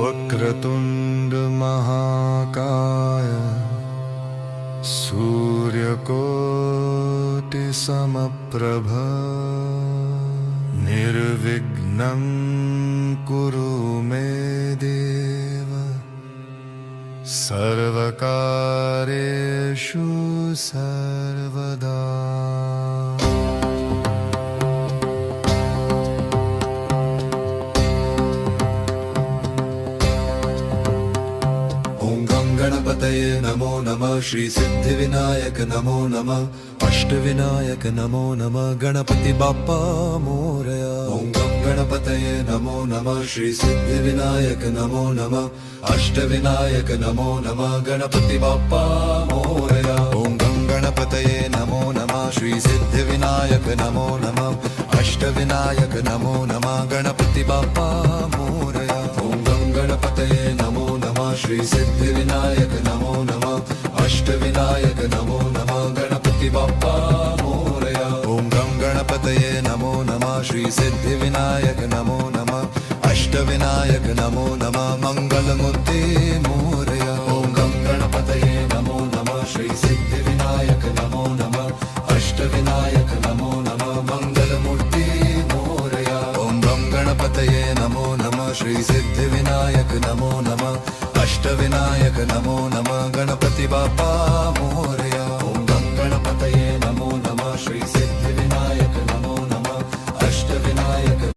वक्रतुंड महाकाय सूर्यकोटि समप्रभ निर्विघ्नं कुरु मे देव सर्वकार्येषु सर्वदा। गणपतये नमो नमः श्री सिद्धिविनायक नमो नमः अष्टविनायक नमो नमः गणपति बाप्पा मोरया। ओम गं गणपतये नमो नमः श्री सिद्धिविनायक नमो नमः अष्टविनायक नमो नमः गणपति बाप्पा मोरया। ओम गं गणपतये नमो नमः श्री सिद्धिविनायक नमो नमः अष्टविनायक नमो नमः गणपति बाप्पा मोरया। ओम गं गणपतये नमो नमः श्री सिद्धिविनायक नमो नमः अष्टविनायक नमो नमः गणपति बाप्पा मोरया। ओम गं गणपतये नमो नमः श्री सिद्धिविनायक नमो नमः अष्टविनायक नमो नमः मंगलमूर्ति मोरया। ओम गं गणपतये नमो नमः श्री सिद्धिविनायक नमो नमः अष्टविनायक नमो नमः मंगलमूर्ति मोरया। ओम गं गणपतये नमो नमः श्री सिद्धिविनायक नमो नमः अष्टविनायक नमो नमः गणपति बाप्पा मोरया। ओम गं गणपतये नमो नमः श्री सिद्धिविनायक